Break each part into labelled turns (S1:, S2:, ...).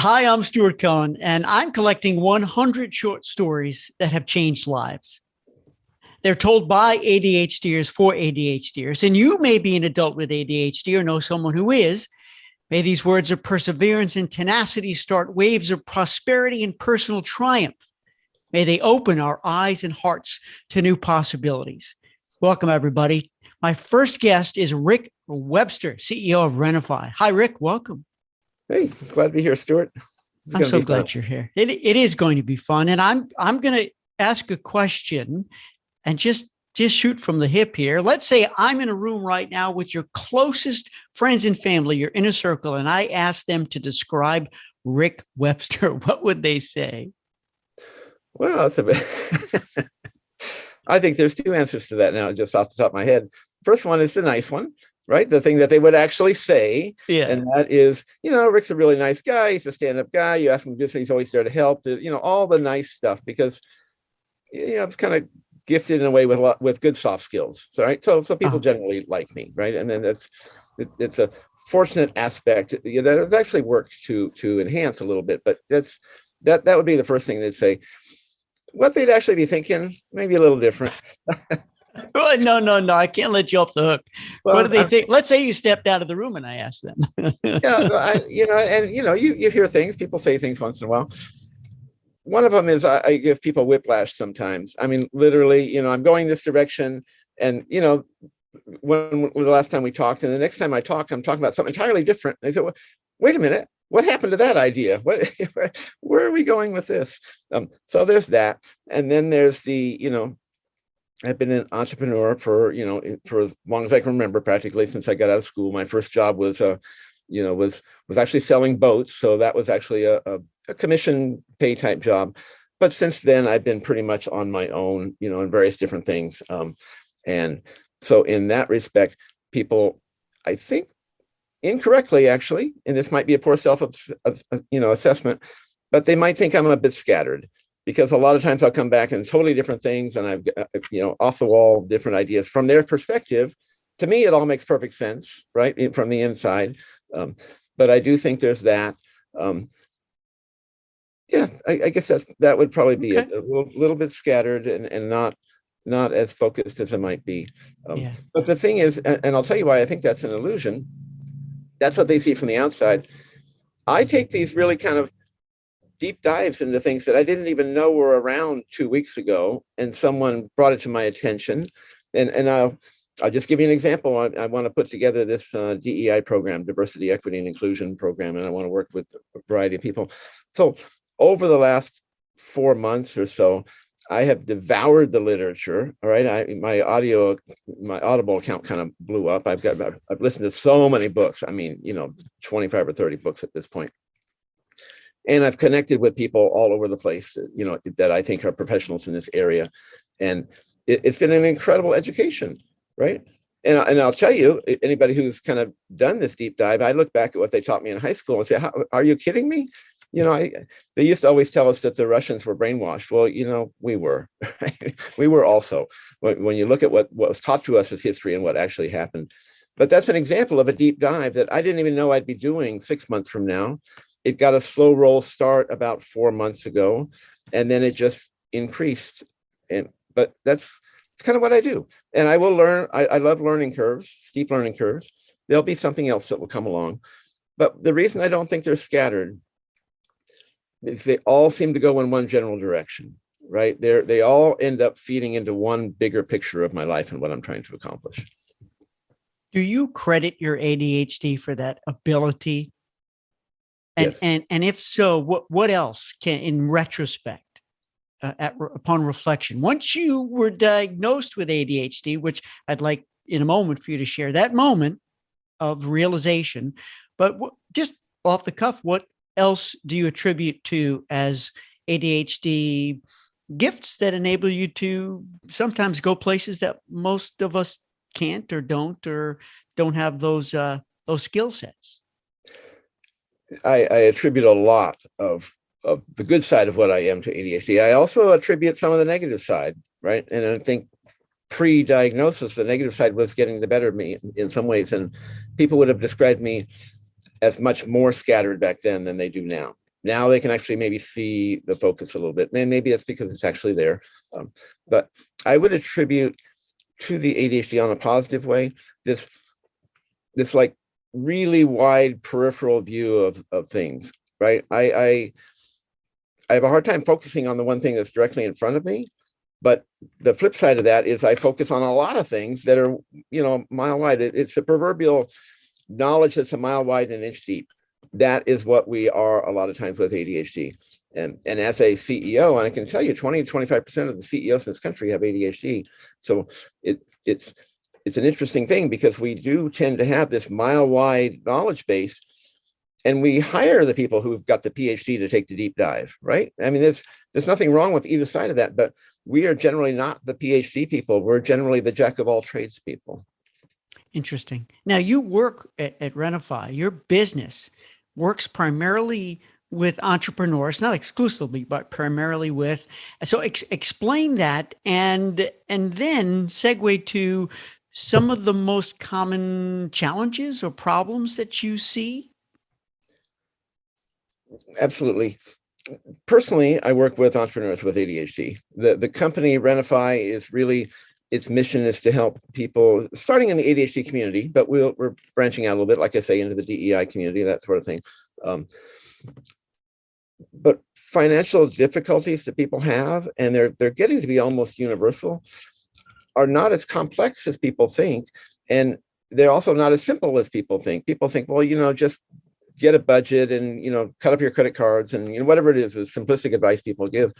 S1: Hi, I'm Stuart Cohen, and I'm collecting 100 short stories that have changed lives. They're told by ADHDers for ADHDers, and you may be an adult with ADHD or know someone who is. May these words of perseverance and tenacity start waves of prosperity and personal triumph. May they open our eyes and hearts to new possibilities. Welcome, everybody. My first guest is Rick Webster, CEO of RenaFi. Hi, Rick. Welcome.
S2: Hey, glad to be here, Stuart.
S1: I'm so glad you're here. It is going to be fun. And I'm going to ask a question and just shoot from the hip here. Let's say I'm in a room right now with your closest friends and family, your inner circle, and I ask them to describe Rick Webster. What would they say?
S2: Well, that's a bit. I think there's two answers to that now, just off the top of my head. First one is the nice one. Right? The thing that they would actually say.
S1: Yeah.
S2: And that is, Rick's a really nice guy. He's a stand-up guy. You ask him to do something, he's always there to help. All the nice stuff, because, it's kind of gifted in a way with good soft skills. Right. So people generally like me. Right. And then it's a fortunate aspect that has actually worked to enhance a little bit. But that would be the first thing they'd say. What they'd actually be thinking, maybe a little different.
S1: Well, no, I can't let you off the hook. Well, what do they think? Let's say you stepped out of the room and I asked them.
S2: You hear things, people say things once in a while. One of them is I give people whiplash sometimes. I mean, literally, I'm going this direction, and, when the last time we talked, and the next time I talk, I'm talking about something entirely different. They said, well, wait a minute, what happened to that idea? Where are we going with this? So there's that. And then there's the, I've been an entrepreneur for as long as I can remember, practically since I got out of school. My first job was actually selling boats. So that was actually a commission pay type job. But since then, I've been pretty much on my own, in various different things. And so in that respect, people, I think incorrectly, actually, and this might be a poor assessment, but they might think I'm a bit scattered. Because a lot of times I'll come back and totally different things, and I've got, off the wall, different ideas from their perspective. To me, it all makes perfect sense, right, from the inside. But I do think there's that. I guess that would probably be a little bit scattered and not as focused as it might be. But the thing is, and I'll tell you why I think that's an illusion. That's what they see from the outside. I take these really kind of deep dives into things that I didn't even know were around 2 weeks ago, and someone brought it to my attention. And I'll just give you an example. I want to put together this DEI program, diversity, equity, and inclusion program, and I want to work with a variety of people. So over the last 4 months or so, I have devoured the literature. All right, my Audible account kind of blew up. I've listened to so many books. I mean, 25 or 30 books at this point. And I've connected with people all over the place, that I think are professionals in this area. And it's been an incredible education, right? And I'll tell you, anybody who's kind of done this deep dive, I look back at what they taught me in high school and say, are you kidding me? They used to always tell us that the Russians were brainwashed. Well, we were. We were also. When you look at what was taught to us as history and what actually happened. But that's an example of a deep dive that I didn't even know I'd be doing 6 months from now. It got a slow roll start about 4 months ago, and then it just increased. But that's kind of what I do. And I will learn. I love learning curves, steep learning curves. There'll be something else that will come along. But the reason I don't think they're scattered is they all seem to go in one general direction, right? They all end up feeding into one bigger picture of my life and what I'm trying to accomplish.
S1: Do you credit your ADHD for that ability?
S2: Yes.
S1: And if so, what else can, in retrospect, upon reflection, once you were diagnosed with ADHD, which I'd like in a moment for you to share that moment of realization, but just off the cuff, what else do you attribute to as ADHD gifts that enable you to sometimes go places that most of us can't or don't have those skill sets?
S2: I attribute a lot of the good side of what I am to ADHD. I also attribute some of the negative side, right? And I think pre-diagnosis, the negative side was getting the better of me in some ways. And people would have described me as much more scattered back then than they do now. Now they can actually maybe see the focus a little bit. And maybe it's because it's actually there. But I would attribute to the ADHD on a positive way, this like really wide peripheral view of things, right? I have a hard time focusing on the one thing that's directly in front of me. But the flip side of that is I focus on a lot of things that are, mile wide. It's the proverbial knowledge that's a mile wide and an inch deep. That is what we are a lot of times with ADHD. And as a CEO, and I can tell you 20 to 25% of the CEOs in this country have ADHD. So it's an interesting thing because we do tend to have this mile wide knowledge base, and we hire the people who've got the PhD to take the deep dive, right? I mean, there's nothing wrong with either side of that, but we are generally not the PhD people. We're generally the jack of all trades people.
S1: Interesting. Now you work at RenaFi. Your business works primarily with entrepreneurs, not exclusively, but primarily with. So explain that, and then segue to some of the most common challenges or problems that you see.
S2: Absolutely. Personally, I work with entrepreneurs with ADHD. The company RenaFi is really, its mission is to help people starting in the ADHD community, but we're branching out a little bit, like I say, into the DEI community, that sort of thing. But financial difficulties that people have, and they're getting to be almost universal, are not as complex as people think. And they're also not as simple as people think. People think, well, just get a budget and, cut up your credit cards and, whatever it is simplistic advice people give.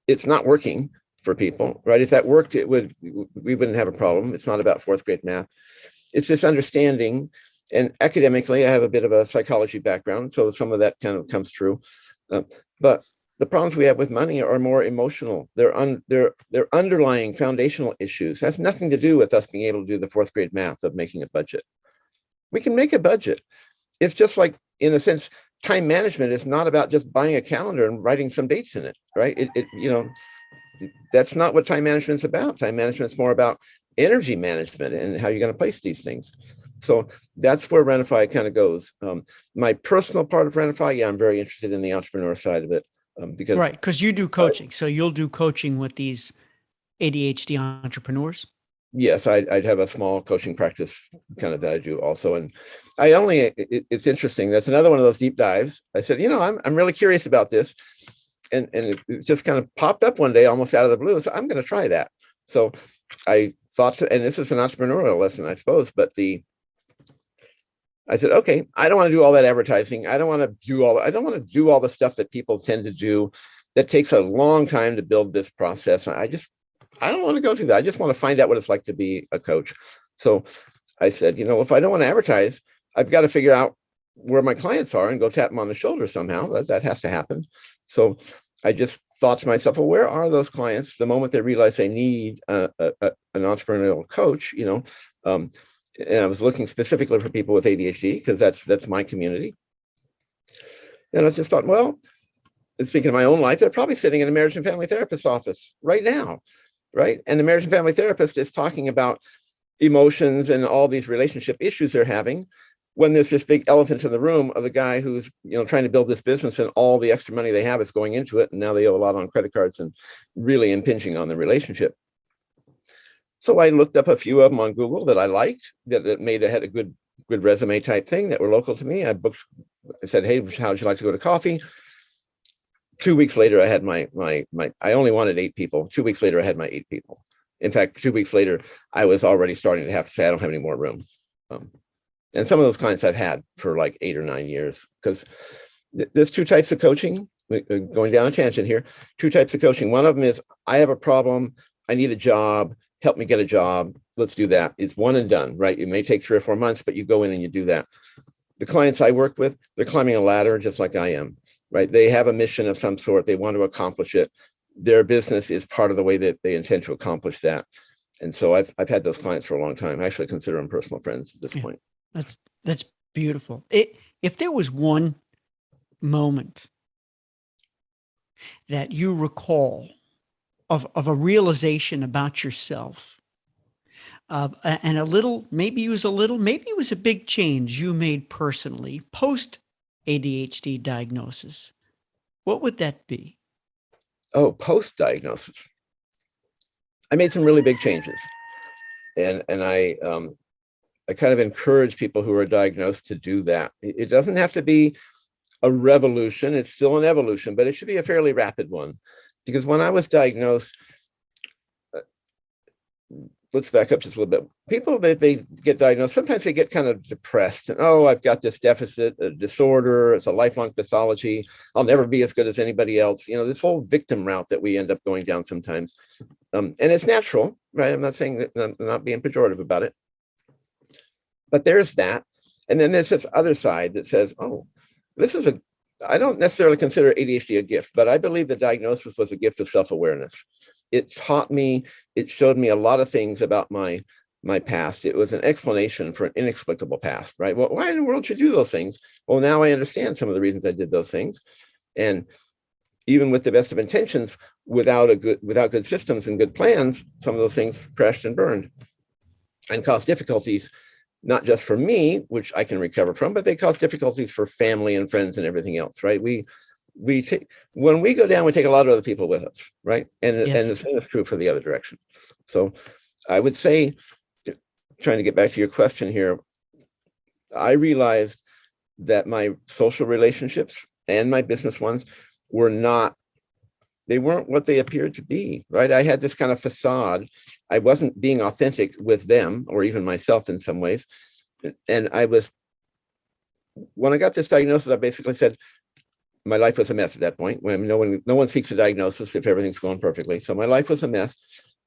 S2: It's not working for people, right? If that worked, we wouldn't have a problem. It's not about fourth grade math. It's this understanding. And academically, I have a bit of a psychology background, so some of that kind of comes through. But the problems we have with money are more emotional. They're underlying foundational issues. It has nothing to do with us being able to do the fourth grade math of making a budget. We can make a budget. It's just like, in a sense, time management is not about just buying a calendar and writing some dates in it, right? That's not what time management is about. Time management is more about energy management and how you're going to place these things. So that's where RenaFi kind of goes. My personal part of RenaFi, I'm very interested in the entrepreneur side of it
S1: because you do coaching. So you'll do coaching with these ADHD entrepreneurs.
S2: Yes, I'd have a small coaching practice kind of that I do also. And it's interesting. That's another one of those deep dives. I said, I'm really curious about this. And it just kind of popped up one day almost out of the blue. So I'm going to try that. So I thought, and this is an entrepreneurial lesson, I suppose, but I said, okay, I don't want to do all that advertising. I don't want to do all the stuff that people tend to do that takes a long time to build this process. I don't want to go through that. I just want to find out what it's like to be a coach. So I said, if I don't want to advertise, I've got to figure out where my clients are and go tap them on the shoulder somehow. That has to happen. So I just thought to myself, well, where are those clients the moment they realize they need an entrepreneurial coach, and I was looking specifically for people with ADHD because that's my community. And I just thought, well, thinking of my own life, they're probably sitting in a marriage and family therapist's office right now, right? And the marriage and family therapist is talking about emotions and all these relationship issues they're having when there's this big elephant in the room of the guy who's trying to build this business, and all the extra money they have is going into it, and now they owe a lot on credit cards and really impinging on the relationship. So I looked up a few of them on Google that I liked, that had a good resume type thing, that were local to me. I said, hey, how would you like to go to coffee? 2 weeks later, I had I only wanted 8 people. 2 weeks later, I had my 8 people. In fact, 2 weeks later, I was already starting to have to say, I don't have any more room. And some of those clients I've had for like 8 or 9 years, because there's 2 types of coaching. Going down a tangent here, 2 types of coaching. One of them is, I have a problem, I need a job, help me get a job, let's do that. It's one and done, right? It may take 3 or 4 months, but you go in and you do that. The clients I work with, they're climbing a ladder just like I am, right? They have a mission of some sort, they want to accomplish it. Their business is part of the way that they intend to accomplish that. And so I've had those clients for a long time. I actually consider them personal friends at this point.
S1: That's beautiful. If there was one moment that you recall of a realization about yourself, and maybe it was a big change you made personally post ADHD diagnosis, what would that be?
S2: Oh, post-diagnosis. I made some really big changes. And I kind of encourage people who are diagnosed to do that. It doesn't have to be a revolution. It's still an evolution, but it should be a fairly rapid one. Because when I was diagnosed, let's back up just a little bit. People, they get diagnosed, sometimes they get kind of depressed. And, oh, I've got this deficit, a disorder, it's a lifelong pathology. I'll never be as good as anybody else. You know, this whole victim route that we end up going down sometimes. And it's natural, right? I'm not saying that, I'm not being pejorative about it. But there's that. And then there's this other side that says, oh, I don't necessarily consider ADHD a gift, but I believe the diagnosis was a gift of self-awareness. It taught me, it showed me a lot of things about my past. It was an explanation for an inexplicable past, right? Well, why in the world should you do those things? Well, now I understand some of the reasons I did those things. And even with the best of intentions, without good systems and good plans, some of those things crashed and burned and caused difficulties, not just for me, which I can recover from, but they cause difficulties for family and friends and everything else, right? When we go down, we take a lot of other people with us, right? And the same is true for the other direction. So I would say, trying to get back to your question here, I realized that my social relationships and my business ones weren't what they appeared to be, right? I had this kind of facade. I wasn't being authentic with them or even myself in some ways. And when I got this diagnosis, I basically said, my life was a mess at that point. When no one seeks a diagnosis if everything's going perfectly. So my life was a mess.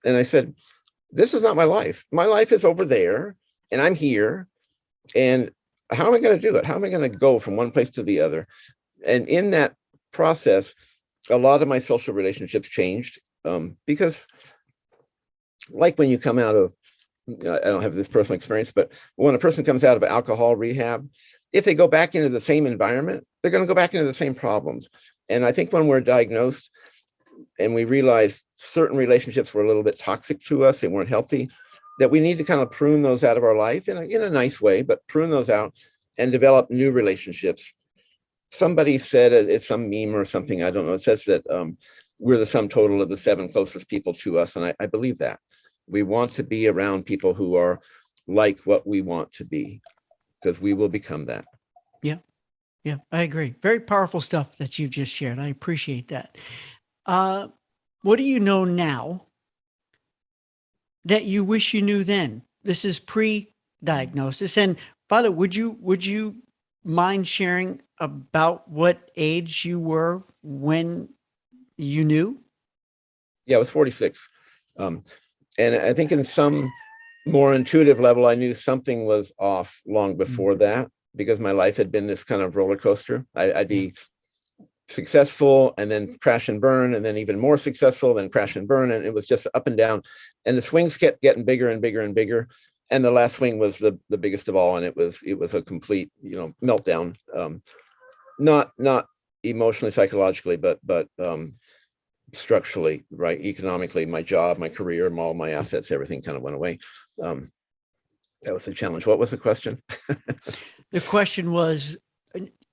S2: And I said, this is not my life. My life is over there and I'm here. And how am I going to do it? How am I going to go from one place to the other? And in that process, a lot of my social relationships changed because like when you come out of, I don't have this personal experience, but when a person comes out of alcohol rehab, if they go back into the same environment, they're going to go back into the same problems. And I think when we're diagnosed and we realize certain relationships were a little bit toxic to us, they weren't healthy, that we need to kind of prune those out of our life in a nice way, but prune those out and develop new relationships. Somebody said, it's some meme or something, I don't know, it says that we're the sum total of the 7 closest people to us. And I believe that. We want to be around people who are like what we want to be, because we will become that.
S1: Yeah, I agree. Very powerful stuff that you've just shared. I appreciate that. What do you know now that you wish you knew then? This is pre-diagnosis. And by the way, would you mind sharing about what age you were when you knew?
S2: Yeah, I was 46. And I think in some more intuitive level, I knew something was off long before that, because my life had been this kind of roller coaster. I'd be successful and then crash and burn, and then even more successful, then crash and burn. And it was just up and down. And the swings kept getting bigger and bigger and bigger. And the last swing was the biggest of all. And it was a complete, meltdown. Not emotionally, psychologically, but structurally, right? Economically, my job, my career, all my assets, everything kind of went away. That was the challenge. What was the question?
S1: The question was,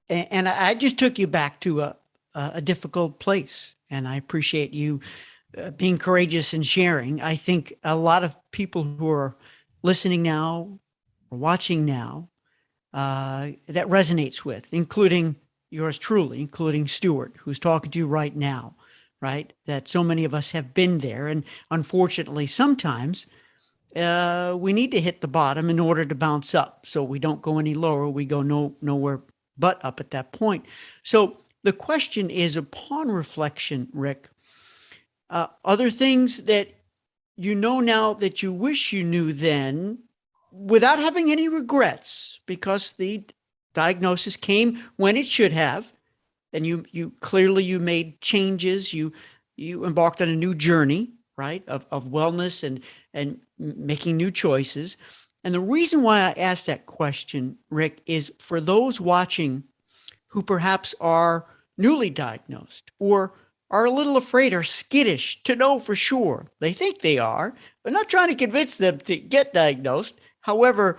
S1: and I just took you back to a difficult place, and I appreciate you being courageous and sharing. I think a lot of people who are listening now or watching now, that resonates with, including yours truly, including Stuart, who's talking to you right now, right? That so many of us have been there. And unfortunately, sometimes we need to hit the bottom in order to bounce up. So we don't go any lower. We go nowhere but up at that point. So the question is, upon reflection, Rick, other things that you know now that you wish you knew then without having any regrets, because the diagnosis came when it should have, and you clearly made changes, you embarked on a new journey, right, of wellness and making new choices. And the reason why I asked that question, Rick, is for those watching who perhaps are newly diagnosed or are a little afraid or skittish to know for sure. They think they are, but not trying to convince them to get diagnosed. However,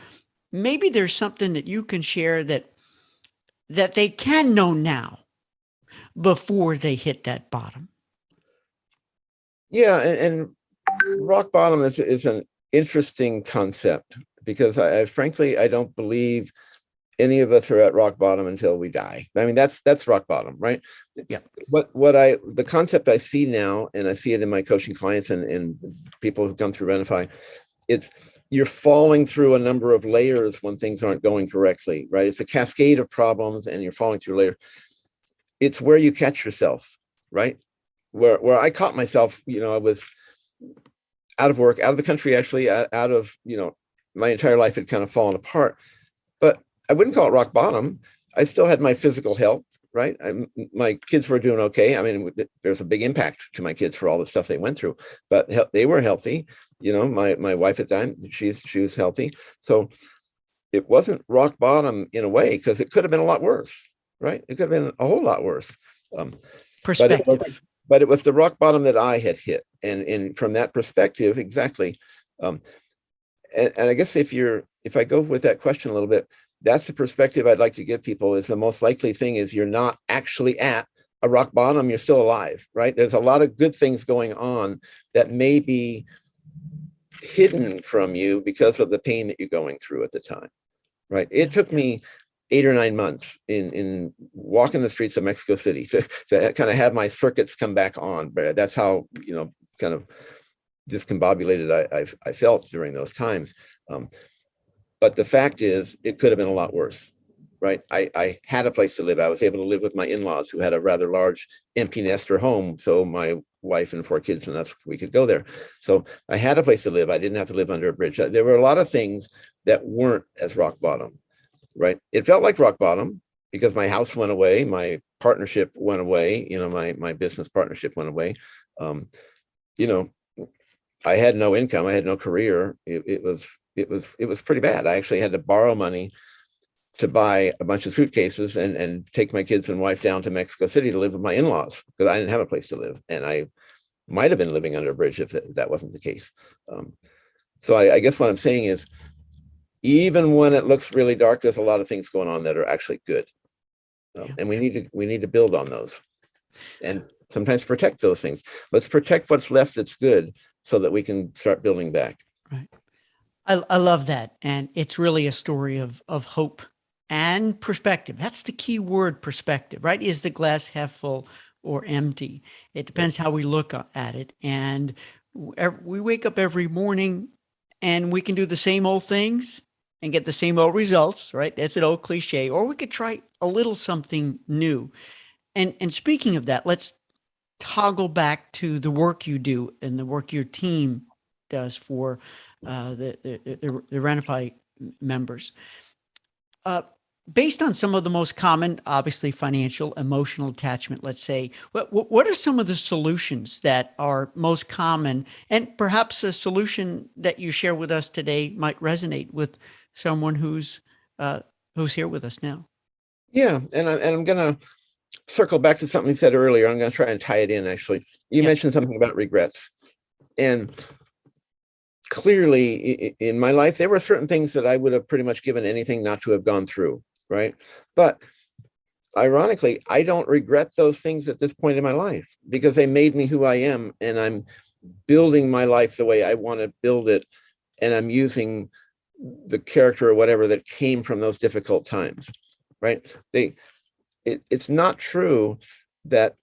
S1: maybe there's something that you can share that they can know now, before they hit that bottom?
S2: Yeah, and rock bottom is an interesting concept, because I frankly, I don't believe any of us are at rock bottom until we die. I mean, that's rock bottom, right?
S1: Yeah.
S2: The concept I see now, and I see it in my coaching clients and people who've gone through RenaFi, it's you're falling through a number of layers when things aren't going correctly, right? It's a cascade of problems and you're falling through layers. It's where you catch yourself, right? Where I caught myself, I was out of work, out of the country, actually, out of, my entire life had kind of fallen apart. But I wouldn't call it rock bottom. I still had my physical health, right? My kids were doing okay. I mean, there's a big impact to my kids for all the stuff they went through, but they were healthy. My wife at the time, she was healthy. So it wasn't rock bottom in a way, because it could have been a lot worse, right? It could have been a whole lot worse.
S1: Perspective.
S2: But it was the rock bottom that I had hit. And from that perspective, exactly. And I guess if I go with that question a little bit, that's the perspective I'd like to give people, is the most likely thing is you're not actually at a rock bottom, you're still alive, right? There's a lot of good things going on that may be hidden from you because of the pain that you're going through at the time, right? It took me 8 or 9 months in walking the streets of Mexico City to kind of have my circuits come back on. That's how, kind of discombobulated I felt during those times. But the fact is, it could have been a lot worse, right? I had a place to live. I was able to live with my in-laws, who had a rather large empty nester home. So my wife and 4 kids and us, we could go there. So I had a place to live. I didn't have to live under a bridge. There were a lot of things that weren't as rock bottom, right? It felt like rock bottom because my house went away. My partnership went away. My business partnership went away. I had no income. I had no career. It was pretty bad. I actually had to borrow money to buy a bunch of suitcases and take my kids and wife down to Mexico City to live with my in-laws, because I didn't have a place to live. And I might have been living under a bridge if that wasn't the case. So I guess what I'm saying is, even when it looks really dark, there's a lot of things going on that are actually good. And we need to build on those and sometimes protect those things. Let's protect what's left that's good so that we can start building back.
S1: Right. I love that. And it's really a story of hope and perspective. That's the key word, perspective, right? Is the glass half full or empty? It depends how we look at it. And we wake up every morning and we can do the same old things and get the same old results, right? That's an old cliche. Or we could try a little something new. And speaking of that, let's toggle back to the work you do and the work your team does for the RenaFi members. Based on some of the most common, obviously financial, emotional attachment, let's say, what are some of the solutions that are most common, and perhaps a solution that you share with us today might resonate with someone who's here with us now?
S2: Yeah, and I'm gonna circle back to something you said earlier. I'm gonna try and tie it in. Actually, you mentioned something about regrets, and clearly in my life, there were certain things that I would have pretty much given anything not to have gone through, right? But ironically, I don't regret those things at this point in my life, because they made me who I am, and I'm building my life the way I want to build it, and I'm using the character or whatever that came from those difficult times, right? It's not true that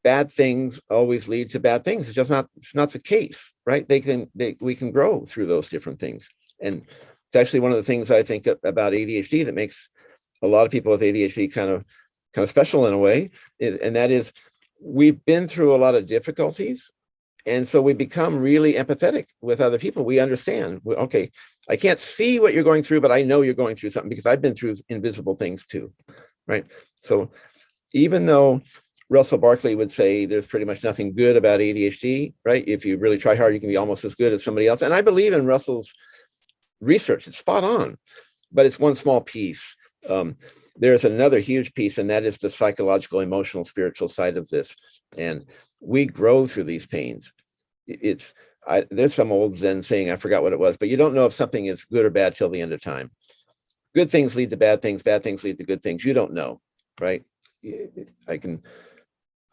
S2: bad things always lead to bad things. It's not the case, right? We can grow through those different things. And it's actually one of the things I think about ADHD that makes a lot of people with ADHD kind of special in a way. And that is, we've been through a lot of difficulties. And so we become really empathetic with other people. We understand, okay, I can't see what you're going through, but I know you're going through something because I've been through invisible things too, right? So even though Russell Barkley would say there's pretty much nothing good about ADHD, right? If you really try hard, you can be almost as good as somebody else. And I believe in Russell's research. It's spot on, but it's one small piece. There's another huge piece, and that is the psychological, emotional, spiritual side of this. And we grow through these pains. There's some old Zen saying, I forgot what it was, but you don't know if something is good or bad till the end of time. Good things lead to bad things lead to good things. You don't know, right? I'm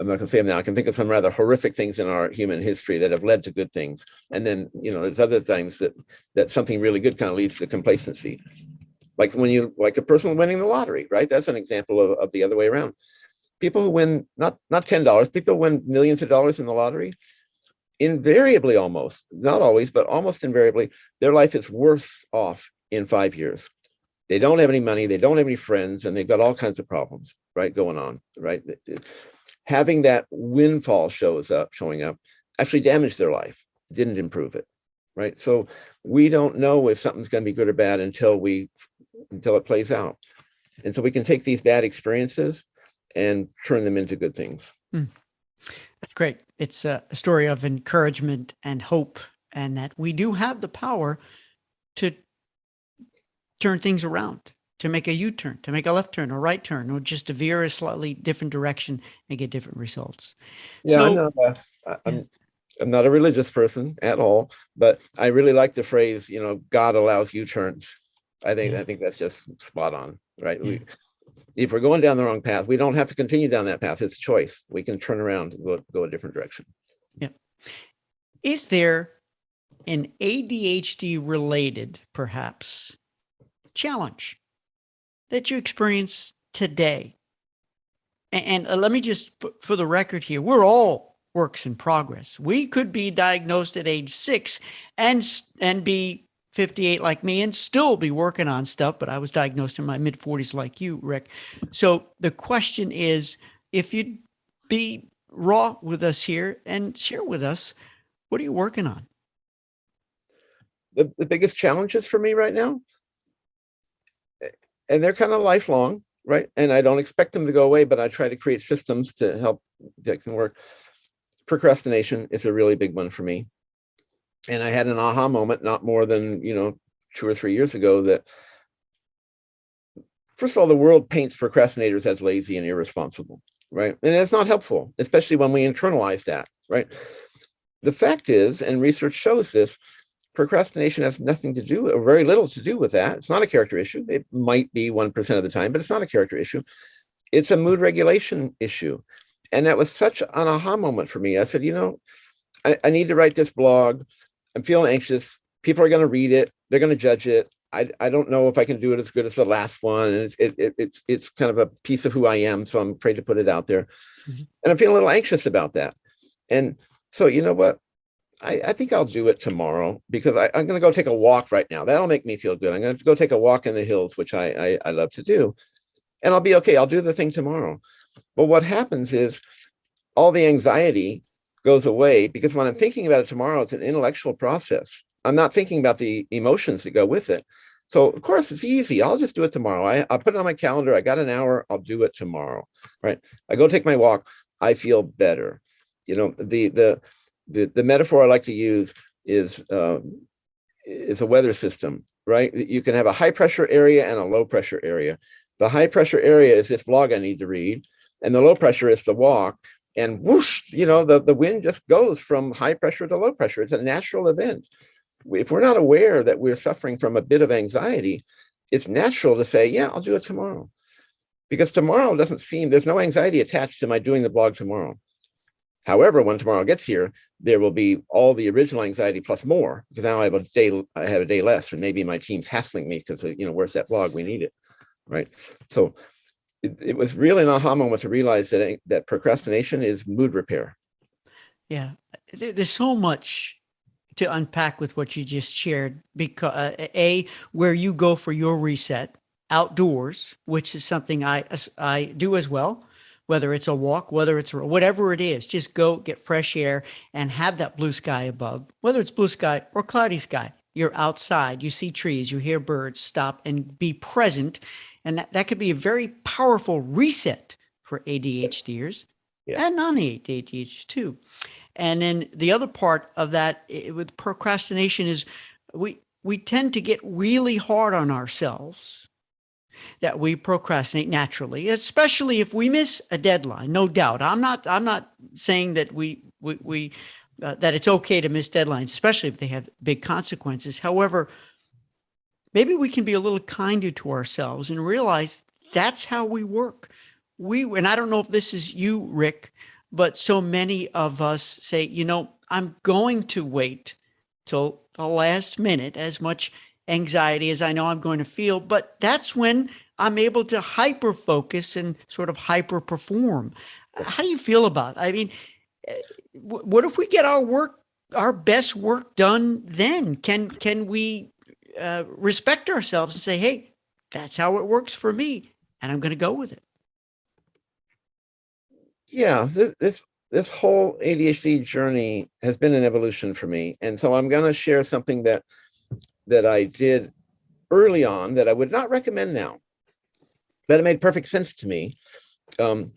S2: not going to say them now. I can think of some rather horrific things in our human history that have led to good things. And then, there's other things that something really good kind of leads to complacency. Like like a person winning the lottery, right? That's an example of the other way around. People who win, not $10, people who win millions of dollars in the lottery, invariably, almost, not always, but almost invariably, their life is worse off in 5 years. They don't have any money, they don't have any friends, and they've got all kinds of problems, right, going on, right? Having that windfall showing up actually damaged their life, didn't improve it, right? So we don't know if something's going to be good or bad until it plays out. And so we can take these bad experiences and turn them into good things.
S1: That's great. It's a story of encouragement and hope, and that we do have the power to turn things around, to make a U-turn, to make a left turn or right turn, or just to veer a slightly different direction and get different results.
S2: Yeah, I'm not a religious person at all, but I really like the phrase, God allows U-turns. I think that's just spot on, right? Yeah. If we're going down the wrong path, we don't have to continue down that path. It's a choice. We can turn around and go a different direction.
S1: Yeah. Is there an ADHD related, perhaps, challenge that you experience today? And let me just, for the record here, we're all works in progress. We could be diagnosed at age 6 and be 58 like me and still be working on stuff, but I was diagnosed in my mid-40s like you, Rick. So the question is, if you'd be raw with us here and share with us, what are you working on?
S2: The biggest challenges for me right now, and they're kind of lifelong, right? And I don't expect them to go away, but I try to create systems to help that can work. Procrastination is a really big one for me. And I had an aha moment not more than, 2 or 3 years ago that, first of all, the world paints procrastinators as lazy and irresponsible, right? And it's not helpful, especially when we internalize that, right? The fact is, and research shows this, procrastination has nothing to do, or very little to do with that. It's not a character issue. It might be 1% of the time, but it's not a character issue. It's a mood regulation issue. And that was such an aha moment for me. I said, I need to write this blog. I'm feeling anxious. People are going to read it. They're going to judge it. I don't know if I can do it as good as the last one. And it's kind of a piece of who I am. So I'm afraid to put it out there. Mm-hmm. And I'm feeling a little anxious about that. And so, you know what? I think I'll do it tomorrow, because I'm going to go take a walk right now. That'll make me feel good. I'm going to go take a walk in the hills, which I love to do. And I'll be okay. I'll do the thing tomorrow. But what happens is all the anxiety goes away, because when I'm thinking about it tomorrow, it's an intellectual process. I'm not thinking about the emotions that go with it. So of course it's easy. I'll just do it tomorrow. I'll put it on my calendar. I got an hour. I'll do it tomorrow. Right. I go take my walk. I feel better. The metaphor I like to use is a weather system, right? You can have a high pressure area and a low pressure area. The high pressure area is this blog I need to read, and the low pressure is the walk. And whoosh, the wind just goes from high pressure to low pressure. It's a natural event. If we're not aware that we're suffering from a bit of anxiety, it's natural to say, yeah, I'll do it tomorrow. Because tomorrow there's no anxiety attached to my doing the blog tomorrow. However, when tomorrow gets here, there will be all the original anxiety plus more, because now I have a day less, and maybe my team's hassling me because, where's that blog? We need it, right? So it was really an aha moment to realize that procrastination is mood repair.
S1: Yeah, there's so much to unpack with what you just shared, because where you go for your reset outdoors, which is something I do as well, whether it's a walk, whether it's whatever it is, just go get fresh air and have that blue sky above, whether it's blue sky or cloudy sky. You're outside, you see trees, you hear birds, stop and be present. And that could be a very powerful reset for ADHDers and non-ADHDers too. And then the other part of that with procrastination is we tend to get really hard on ourselves, that we procrastinate naturally, especially if we miss a deadline. No doubt. I'm not saying that that it's okay to miss deadlines, especially if they have big consequences. However, maybe we can be a little kinder to ourselves and realize that's how we work. and I don't know if this is you, Rick, but so many of us say, I'm going to wait till the last minute, as much anxiety as I know I'm going to feel, but that's when I'm able to hyper focus and sort of hyper perform. How do you feel about it? I mean, what if we get our best work done then? Can we respect ourselves and say, hey, that's how it works for me, and I'm going to go with it?
S2: Yeah, this whole ADHD journey has been an evolution for me, and so I'm going to share something that I did early on that I would not recommend now, but it made perfect sense to me. And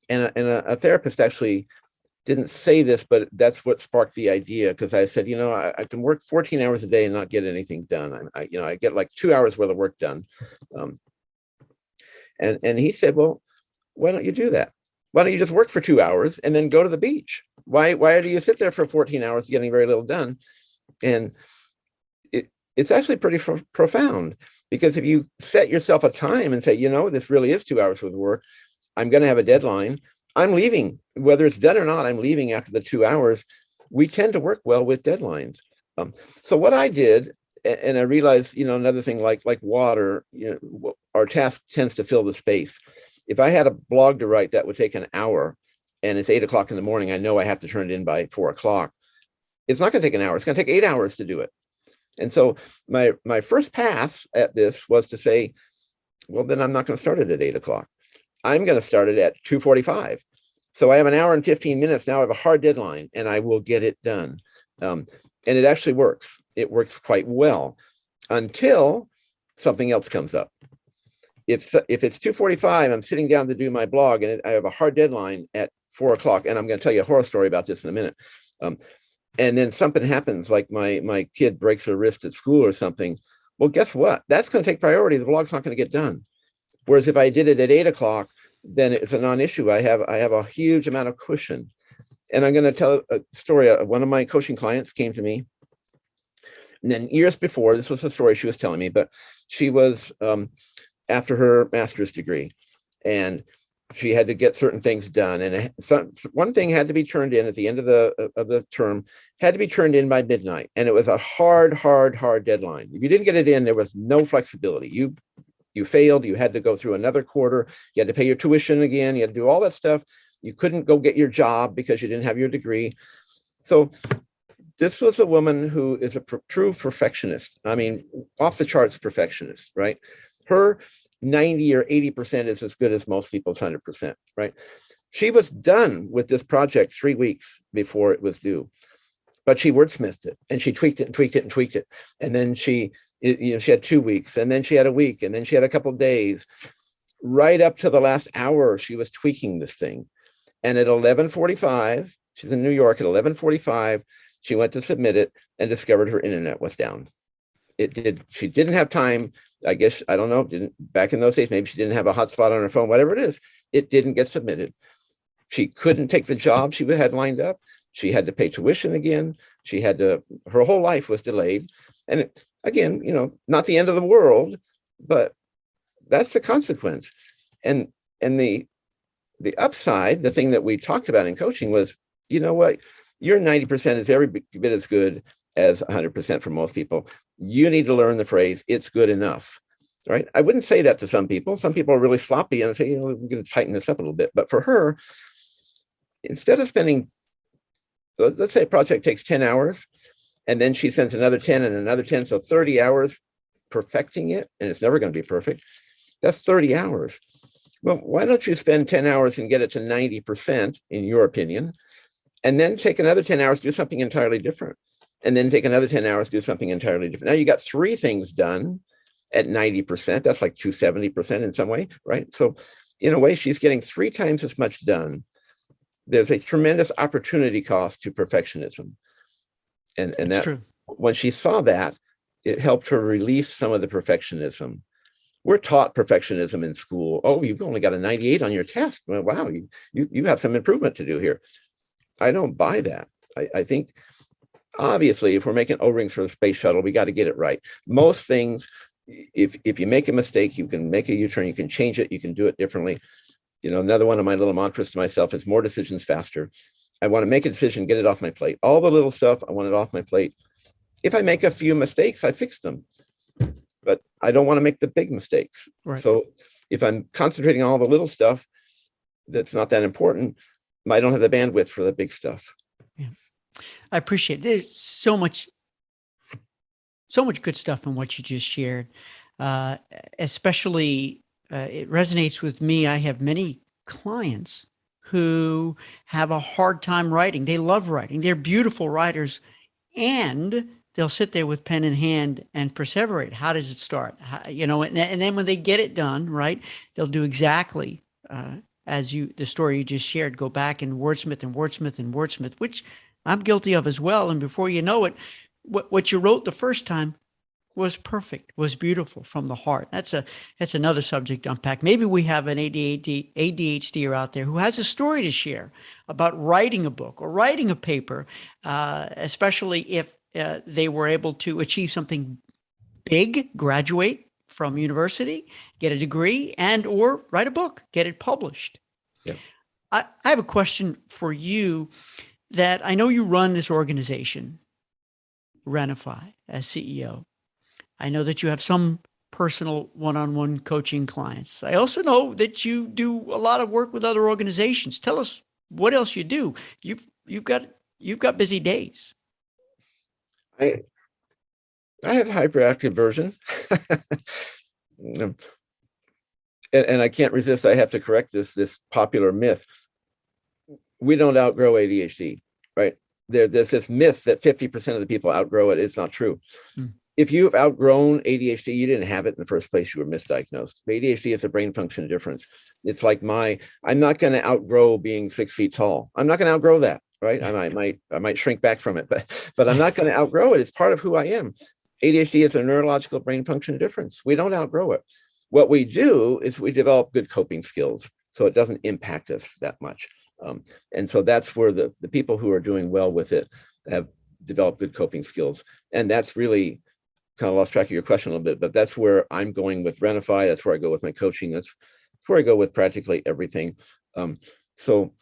S2: a therapist actually didn't say this, but that's what sparked the idea, because I said, I can work 14 hours a day and not get anything done. I get like 2 hours worth of work done. And he said, well, why don't you do that? Why don't you just work for 2 hours and then go to the beach? Why do you sit there for 14 hours getting very little done? And it's actually pretty profound, because if you set yourself a time and say, this really is 2 hours worth of work, I'm going to have a deadline, I'm leaving, whether it's done or not, I'm leaving after the 2 hours. We tend to work well with deadlines. So what I did, and I realized, another thing like water, our task tends to fill the space. If I had a blog to write that would take an hour and it's 8 o'clock in the morning, I know I have to turn it in by 4 o'clock. It's not going to take an hour. It's going to take 8 hours to do it. And so my first pass at this was to say, well, then I'm not going to start it at 8 o'clock. I'm going to start it at 2:45. So I have an hour and 15 minutes. Now I have a hard deadline and I will get it done. And it actually works. It works quite well until something else comes up. If it's 2:45, I'm sitting down to do my blog and I have a hard deadline at 4 o'clock. And I'm going to tell you a horror story about this in a minute. And then something happens, like my kid breaks her wrist at school or something. Well, guess what? That's going to take priority. The blog's not going to get done. Whereas if I did it at 8 o'clock, then it's a non-issue. I have a huge amount of cushion. And I'm going to tell a story. One of my coaching clients came to me, and then years before, this was a story she was telling me, but she was after her master's degree, and she had to get certain things done. And one thing had to be turned in at the end of the term, had to be turned in by midnight. And it was a hard deadline. If you didn't get it in, there was no flexibility. You failed, you had to go through another quarter, you had to pay your tuition again, you had to do all that stuff. You couldn't go get your job because you didn't have your degree. So this was a woman who is a true perfectionist. I mean, off the charts perfectionist, right? Her 90 or 80% is as good as most people's 100%, right? She was done with this project 3 weeks before it was due, but she wordsmithed it and she tweaked it and tweaked it and tweaked it. And then she had 2 weeks, and then she had a week, and then she had a couple of days. Right up to the last hour, she was tweaking this thing. And at 11:45, she's in New York, at 11:45, she went to submit it and discovered her internet was down. She didn't have time, I guess, I don't know, back in those days, maybe she didn't have a hotspot on her phone, whatever it is, it didn't get submitted. She couldn't take the job she had lined up. She had to pay tuition again. Her whole life was delayed. And again, not the end of the world, but that's the consequence. And the upside, the thing that we talked about in coaching was, you know what, your 90% is every bit as good as 100% for most people. You need to learn the phrase, it's good enough, right? I wouldn't say that to some people. Some people are really sloppy and say, we're going to tighten this up a little bit. But for her, instead of spending, let's say a project takes 10 hours, and then she spends another 10 and another 10, so 30 hours perfecting it, and it's never going to be perfect. That's 30 hours. Well, why don't you spend 10 hours and get it to 90%, in your opinion, and then take another 10 hours, do something entirely different, and then take another 10 hours, do something entirely different. Now you got 3 things done at 90%. That's like 270% in some way, right? So in a way, she's getting 3 times as much done. There's a tremendous opportunity cost to perfectionism. And that's true. When she saw that, it helped her release some of the perfectionism. We're taught perfectionism in school. Oh, you've only got a 98 on your test. Well, wow, you have some improvement to do here. I don't buy that. I think, obviously, if we're making O-rings for the space shuttle, we got to get it right. Most things, if you make a mistake, you can make a U-turn, you can change it, you can do it differently. Another one of my little mantras to myself is more decisions faster. I want to make a decision, get it off my plate. All the little stuff, I want it off my plate. If I make a few mistakes, I fix them, but I don't want to make the big mistakes. Right. So if I'm concentrating on all the little stuff that's not that important, I don't have the bandwidth for the big stuff.
S1: Yeah. I appreciate it. There's so much good stuff in what you just shared. Especially, it resonates with me. I have many clients who have a hard time writing. They love writing. They're beautiful writers, and they'll sit there with pen in hand and perseverate. How does it start? And then when they get it done, right, they'll do exactly as the story you just shared, go back and wordsmith, which I'm guilty of as well. And before you know it, what you wrote the first time was perfect, was beautiful from the heart. That's another subject to unpack. Maybe we have an ADHDer out there who has a story to share about writing a book or writing a paper, especially if they were able to achieve something big, graduate from university, get a degree, and or write a book, get it published.
S2: Yeah.
S1: I have a question for you that I know you run this organization, RenaFi, as CEO. I know that you have some personal one-on-one coaching clients. I also know that you do a lot of work with other organizations. Tell us what else you do. You've got busy days.
S2: I have hyperactive version. and I can't resist. I have to correct this popular myth. We don't outgrow ADHD, right? There's this myth that 50% of the people outgrow it. It's not true. If you've outgrown ADHD, you didn't have it in the first place. You were misdiagnosed. ADHD is a brain function difference. It's like I'm not going to outgrow being 6 feet tall. I'm not going to outgrow that, right? I might shrink back from it, but I'm not going to outgrow it. It's part of who I am. ADHD is a neurological brain function difference. We don't outgrow it. What we do is we develop good coping skills so it doesn't impact us that much. And so that's where the people who are doing well with it have developed good coping skills. And that's really kind of lost track of your question a little bit, but that's where I'm going with RenaFi. That's where I go with my coaching. That's where I go with practically everything. So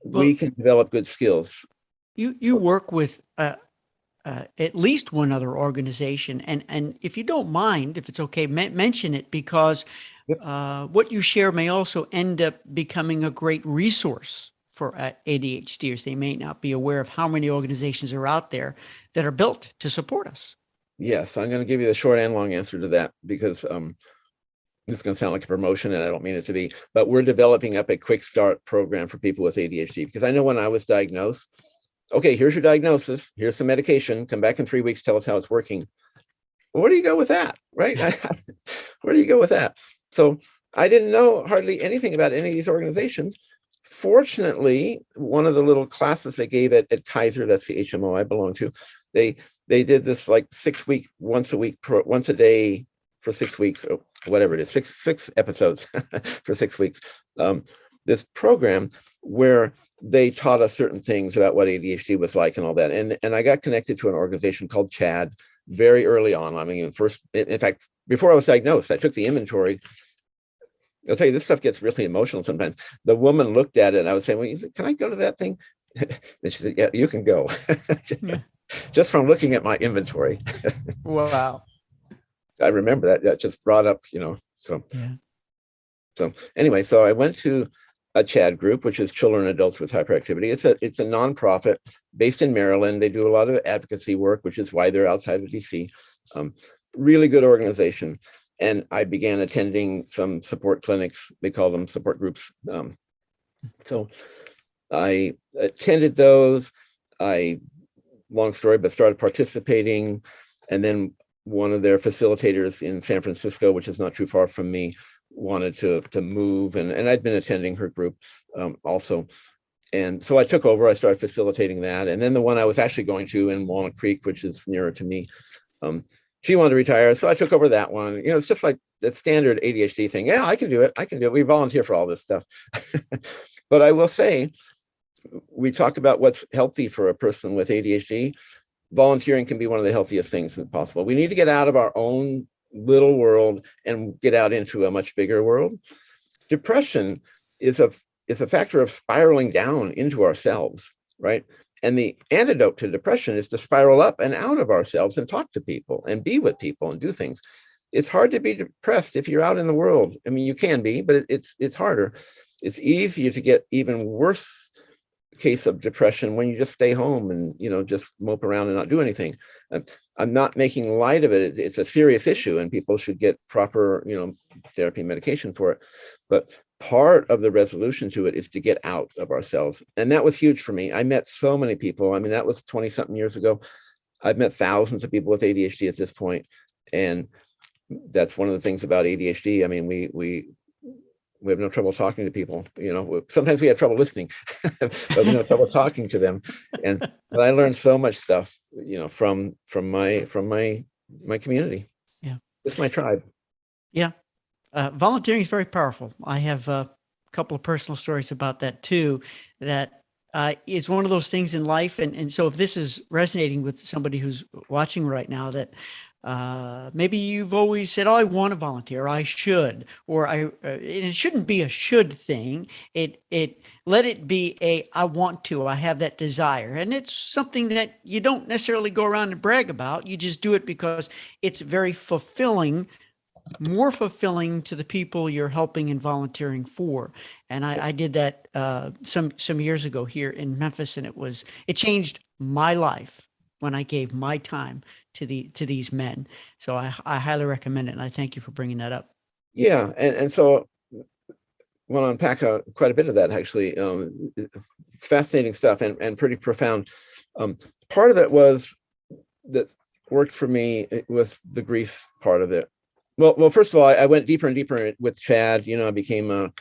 S2: we can develop good skills.
S1: You work with at least one other organization, and if you don't mind, if it's okay, mention it, because what you share may also end up becoming a great resource for ADHDers. They may not be aware of how many organizations are out there that are built to support us.
S2: Yes, I'm going to give you the short and long answer to that, because this is going to sound like a promotion, and I don't mean it to be, but we're developing up a quick start program for people with ADHD, because I know when I was diagnosed, okay, here's your diagnosis, here's some medication, come back in 3 weeks, tell us how it's working. Where do you go with that, right? Where do you go with that? So I didn't know hardly anything about any of these organizations. Fortunately, one of the little classes they gave at Kaiser, that's the HMO I belong to, they did this like 6 week, once a day for 6 weeks, or whatever it is, six episodes for 6 weeks. This program where they taught us certain things about what ADHD was like and all that. And I got connected to an organization called CHAD very early on. I mean, in fact, before I was diagnosed, I took the inventory. I'll tell you, this stuff gets really emotional sometimes. The woman looked at it and I was saying, well, can I go to that thing? And she said, yeah, you can go. Just from looking at my inventory.
S1: Wow.
S2: I remember that just brought up, so. Yeah. So anyway, so I went to a CHAD group, which is Children and Adults with Hyperactivity. It's a nonprofit based in Maryland. They do a lot of advocacy work, which is why they're outside of DC. Really good organization. And I began attending some support clinics. They call them support groups. So I attended those. Long story, but started participating. And then one of their facilitators in San Francisco, which is not too far from me, wanted to move. And I'd been attending her group also. And so I took over, I started facilitating that. And then the one I was actually going to in Walnut Creek, which is nearer to me, she wanted to retire. So I took over that one. It's just like the standard ADHD thing. Yeah, I can do it. We volunteer for all this stuff. But I will say, we talk about what's healthy for a person with ADHD. volunteering can be one of the healthiest things possible. We need to get out of our own little world and get out into a much bigger world. Depression is a factor of spiraling down into ourselves, right? And the antidote to depression is to spiral up and out of ourselves and talk to people and be with people and do things. It's hard to be depressed if you're out in the world. I mean, you can be, but it's harder. It's easier to get even worse case of depression when you just stay home and, just mope around and not do anything. I'm not making light of it. It's a serious issue and people should get proper, therapy and medication for it. But part of the resolution to it is to get out of ourselves. And that was huge for me. I met so many people. I mean, that was 20 something years ago. I've met thousands of people with ADHD at this point. And that's one of the things about ADHD. I mean, we have no trouble talking to people. Sometimes we have trouble listening, but we have no trouble talking to them. But I learned so much stuff, from my community.
S1: Yeah,
S2: it's my tribe.
S1: Yeah, volunteering is very powerful. I have a couple of personal stories about that too. That is one of those things in life, and so if this is resonating with somebody who's watching right now, that maybe you've always said, "Oh, I want to volunteer. I should," or and it shouldn't be a should thing. Let it be a I want to. I have that desire, and it's something that you don't necessarily go around and brag about. You just do it because it's very fulfilling, more fulfilling to the people you're helping and volunteering for. And I did that some years ago here in Memphis, and it changed my life when I gave my time to these men. So I highly recommend it, and I thank you for bringing that up.
S2: Yeah, and so I want to unpack quite a bit of that, actually. It's fascinating stuff and pretty profound. Part of it was that worked for me. It was the grief part of it. Well, first of all, I went deeper and deeper with Chad. I became a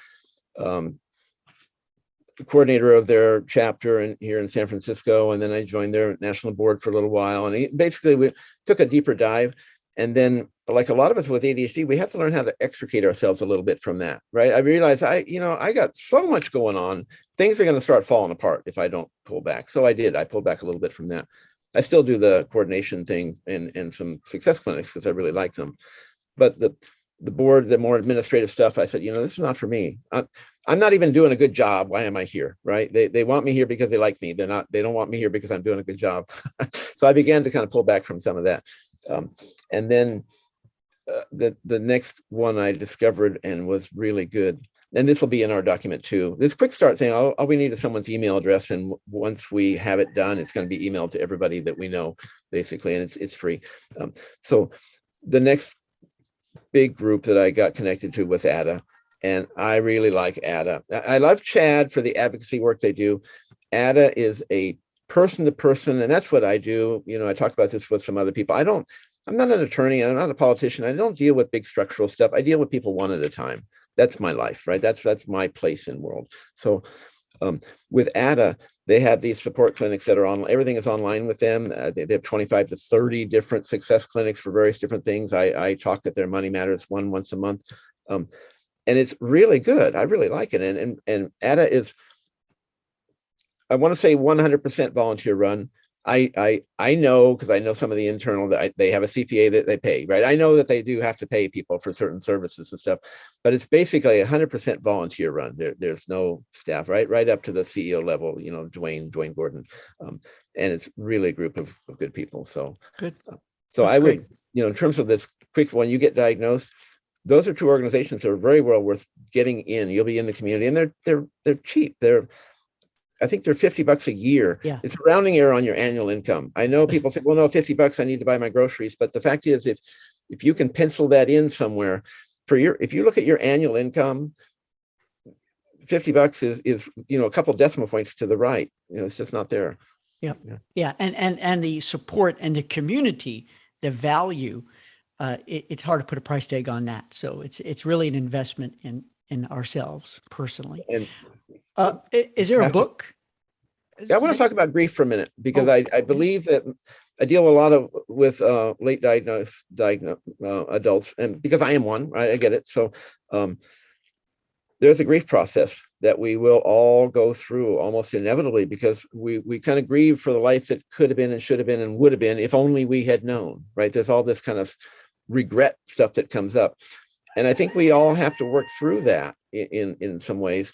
S2: coordinator of their chapter here in San Francisco, and then I joined their national board for a little while. And basically, we took a deeper dive. And then, like a lot of us with ADHD, we have to learn how to extricate ourselves a little bit from that, right? I realized I got so much going on. Things are going to start falling apart if I don't pull back. So I did. I pulled back a little bit from that. I still do the coordination thing in some success clinics because I really like them. But the board, the more administrative stuff, I said, this is not for me. I'm not even doing a good job. Why am I here? Right? They want me here because they like me. They don't want me here because I'm doing a good job. So I began to kind of pull back from some of that. And then the next one I discovered and was really good. And this will be in our document too. This quick start thing, all we need is someone's email address. And once we have it done, it's going to be emailed to everybody that we know, basically, and it's free. So the next big group that I got connected to was ADA. And I really like ADA. I love Chad for the advocacy work they do. ADA is a person to person, and that's what I do. I talk about this with some other people. I'm not an attorney, I'm not a politician. I don't deal with big structural stuff. I deal with people one at a time. That's my life, right? That's my place in the world. So with ADA, they have these support clinics that are on. Everything is online with them. They have 25 to 30 different success clinics for various different things. I talk at their Money Matters once a month. And it's really good. I really like it. And ADA is, I want to say 100% volunteer run. I know, because I know some of the internal, that they have a CPA that they pay, right? I know that they do have to pay people for certain services and stuff, but it's basically 100% volunteer run. There's no staff, right up to the CEO level, Dwayne Gordon. And it's really a group of good people. So
S1: good.
S2: So That's I would, great. In terms of this quick, when you get diagnosed, those are two organizations that are very well worth getting in. You'll be in the community, and they're cheap. I think they're $50 a year.
S1: Yeah.
S2: It's a rounding error on your annual income. I know people say, well, no, $50, I need to buy my groceries. But the fact is, if you can pencil that in somewhere if you look at your annual income, $50 is a couple decimal points to the right. It's just not there.
S1: Yeah. Yeah. And the support and the community, the value, it's hard to put a price tag on that. So it's really an investment in ourselves personally. And is there a book?
S2: I want to talk about grief for a minute, because I believe that I deal a lot with late diagnosed adults, and because I am one, right, I get it. So there's a grief process that we will all go through almost inevitably, because we kind of grieve for the life that could have been and should have been and would have been if only we had known, right? There's all this kind of regret stuff that comes up. And I think we all have to work through that in some ways.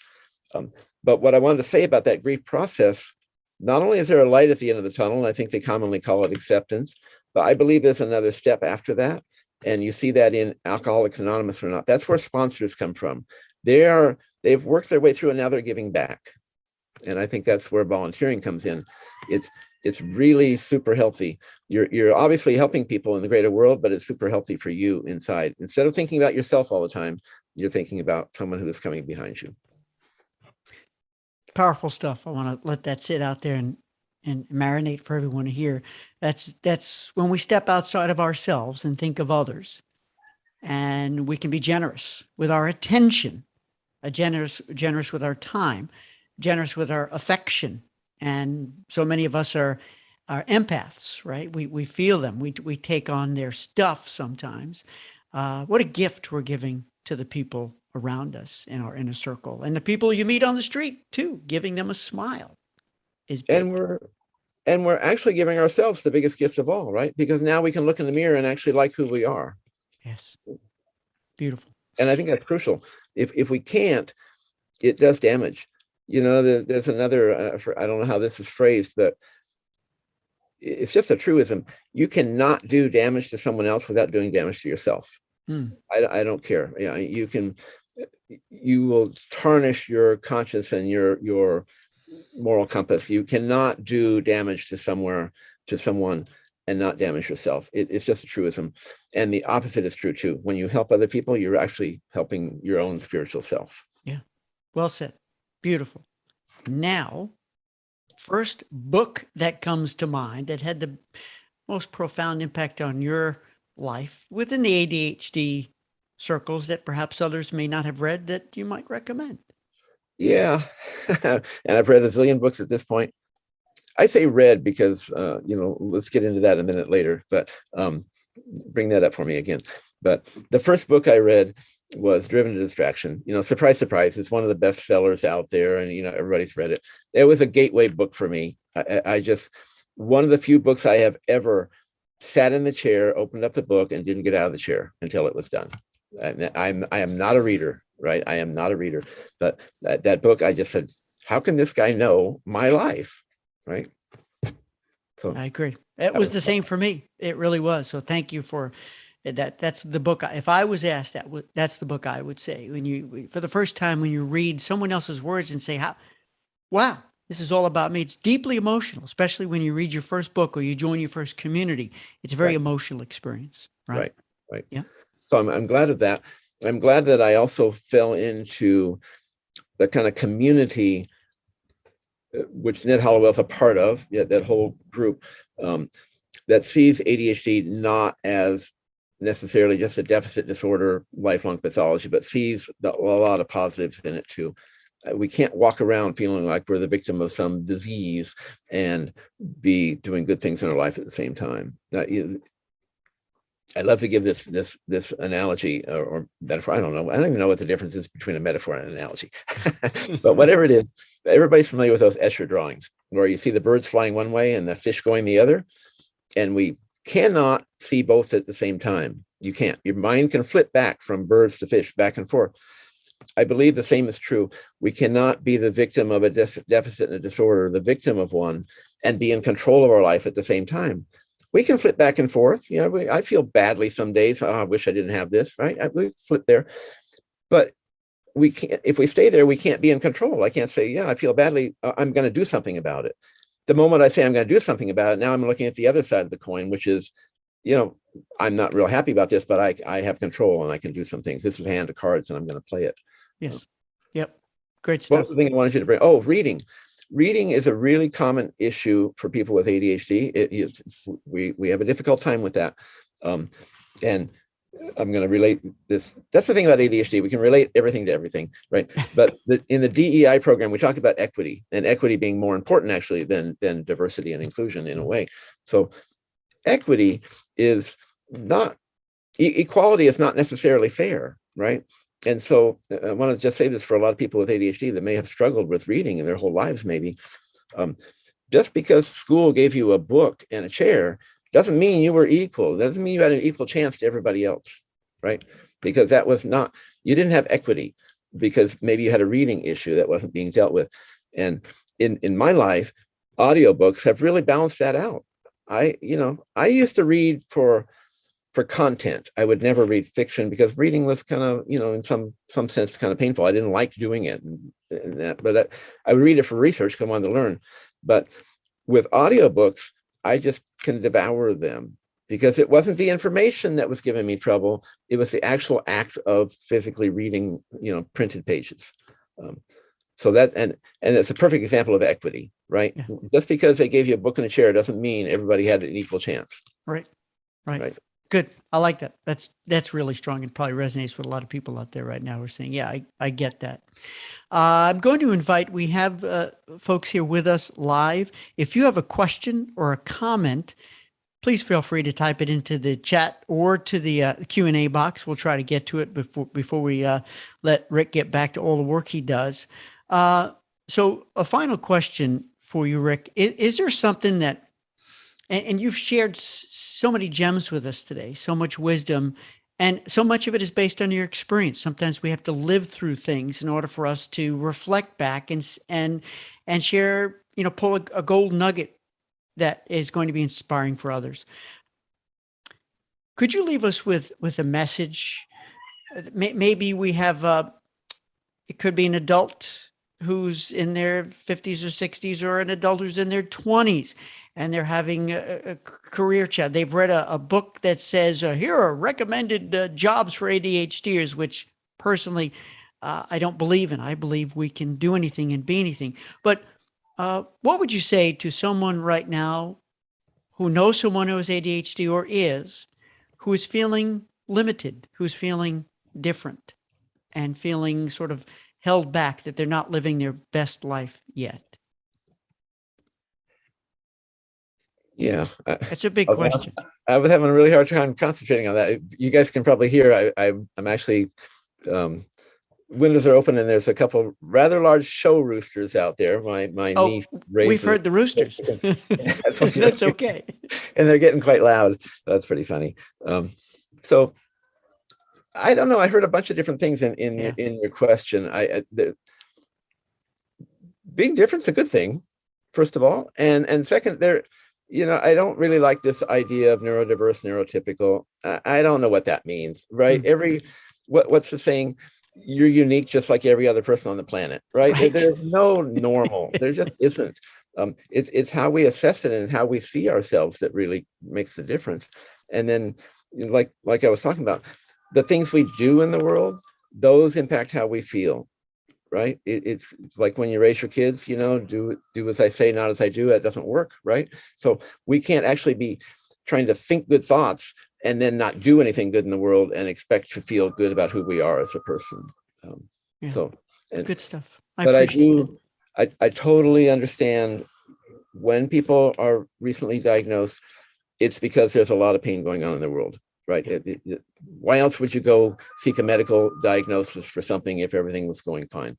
S2: But what I wanted to say about that grief process, not only is there a light at the end of the tunnel, and I think they commonly call it acceptance, but I believe there's another step after that. And you see that in Alcoholics Anonymous or not. That's where sponsors come from. They've worked their way through and now they're giving back. And I think that's where volunteering comes in. It's really super healthy. You're obviously helping people in the greater world, but it's super healthy for you inside. Instead of thinking about yourself all the time, you're thinking about someone who is coming behind you.
S1: Powerful stuff. I want to let that sit out there and marinate for everyone to hear. That's when we step outside of ourselves and think of others, and we can be generous with our attention, generous with our time, generous with our affection. And so many of us are empaths, right? We feel them. We take on their stuff sometimes. What a gift we're giving to the people around us in our inner circle, and the people you meet on the street too. Giving them a smile is big.
S2: And we're actually giving ourselves the biggest gift of all, right? Because now we can look in the mirror and actually like who we are.
S1: Yes. Beautiful.
S2: And I think that's crucial. If we can't, it does damage. You know, there's another, I don't know how this is phrased, but it's just a truism. You cannot do damage to someone else without doing damage to yourself. I don't care. Yeah, you will tarnish your conscience and your moral compass. You cannot do damage to someone and not damage yourself. It's just a truism. And the opposite is true too. When you help other people, you're actually helping your own spiritual self.
S1: Yeah. Well said. Beautiful. Now, first book that comes to mind that had the most profound impact on your life within the ADHD circles that perhaps others may not have read that you might recommend.
S2: Yeah. And I've read a zillion books at this point. I say read because, let's get into that a minute later, but bring that up for me again. But the first book I read was Driven to Distraction. Surprise, surprise, it's one of the best sellers out there, and, everybody's read it. It was a gateway book for me. One of the few books I have ever sat in the chair, opened up the book, and didn't get out of the chair until it was done. I am not a reader, right? I am not a reader, but that book, I just said, how can this guy know my life, right? So
S1: I agree. It was the same for me. It really was. So thank you for that. That's the book. If I was asked that's the book I would say for the first time, when you read someone else's words and say, wow, this is all about me. It's deeply emotional, especially when you read your first book or you join your first community. It's a very emotional experience, right?
S2: Right.
S1: Yeah.
S2: So I'm glad of that. I'm glad that I also fell into the kind of community which Ned Hollowell's a part of, that whole group that sees ADHD not as necessarily just a deficit disorder, lifelong pathology, but sees a lot of positives in it too. We can't walk around feeling like we're the victim of some disease and be doing good things in our life at the same time. I'd love to give this analogy or metaphor. I don't know. I don't even know what the difference is between a metaphor and an analogy. But whatever it is, everybody's familiar with those Escher drawings where you see the birds flying one way and the fish going the other. And we cannot see both at the same time. You can't. Your mind can flip back from birds to fish, back and forth. I believe the same is true. We cannot be the victim of a deficit and a disorder, the victim of one, and be in control of our life at the same time. We can flip back and forth. I feel badly some days. Oh, I wish I didn't have this, right? We flip there. But we can't, if we stay there, we can't be in control. I can't say, yeah, I feel badly. I'm going to do something about it. The moment I say I'm going to do something about it, now I'm looking at the other side of the coin, which is, I'm not real happy about this, but I have control and I can do some things. This is a hand of cards and I'm going to play it.
S1: Yes. Yep. Great stuff.
S2: One other thing I wanted you to bring. Oh, reading. Reading is a really common issue for people with ADHD. We have a difficult time with that. And I'm going to relate this. That's the thing about ADHD. We can relate everything to everything, right? But in the DEI program, we talk about equity, and equity being more important actually than diversity and inclusion in a way. So equity is not, equality is not necessarily fair, right? and so I want to just say this for a lot of people with ADHD that may have struggled with reading in their whole lives, maybe. Just because school gave you a book and a chair doesn't mean you were equal. Doesn't mean you had an equal chance to everybody else, right? Because that was not, you didn't have equity because maybe you had a reading issue that wasn't being dealt with. And in my life, audiobooks have really balanced that out. I used to read for content. I would never read fiction because reading was kind of, in some sense, kind of painful. I didn't like doing it, but I would read it for research because I wanted to learn. But with audiobooks, I just can devour them because it wasn't the information that was giving me trouble. It was the actual act of physically reading, printed pages. So that, and it's a perfect example of equity, right? Yeah. Just because they gave you a book and a chair doesn't mean everybody had an equal chance.
S1: Right. Good. I like that. That's really strong and probably resonates with a lot of people out there right now who are saying, yeah, I get that. I'm going to invite, we have folks here with us live. If you have a question or a comment, please feel free to type it into the chat or to the Q&A box. We'll try to get to it before we let Rick get back to all the work he does. So a final question for you, Rick. Is there something that, and you've shared so many gems with us today, so much wisdom, and so much of it is based on your experience. Sometimes we have to live through things in order for us to reflect back and share, pull a gold nugget that is going to be inspiring for others. Could you leave us with a message? Maybe we have, it could be an adult who's in their 50s or 60s, or an adult who's in their 20s, and they're having a career chat. They've read a book that says, here are recommended jobs for ADHDers, which personally, I don't believe in. I believe we can do anything and be anything. But what would you say to someone right now who knows someone who has ADHD or who is feeling limited, who's feeling different and feeling sort of held back, that they're not living their best life yet?
S2: Yeah.
S1: It's a big question.
S2: I was having a really hard time concentrating on that. You guys can probably hear, I'm actually, windows are open and there's a couple rather large show roosters out there. My niece raises.
S1: We've heard the roosters. That's okay.
S2: And they're getting quite loud. That's pretty funny. So I don't know. I heard a bunch of different things in your question. Being different's a good thing, first of all, and second, I don't really like this idea of neurodiverse, neurotypical. I don't know what that means, right? What's the saying? You're unique just like every other person on the planet, right? There's no normal. There just isn't. It's how we assess it and how we see ourselves that really makes the difference. And then, like I was talking about, the things we do in the world, those impact how we feel, right? It's like when you raise your kids, do as I say, not as I do. That doesn't work, right? So we can't actually be trying to think good thoughts and then not do anything good in the world and expect to feel good about who we are as a person.
S1: Good stuff.
S2: I totally understand when people are recently diagnosed, it's because there's a lot of pain going on in the world, right? Why else would you go seek a medical diagnosis for something if everything was going fine?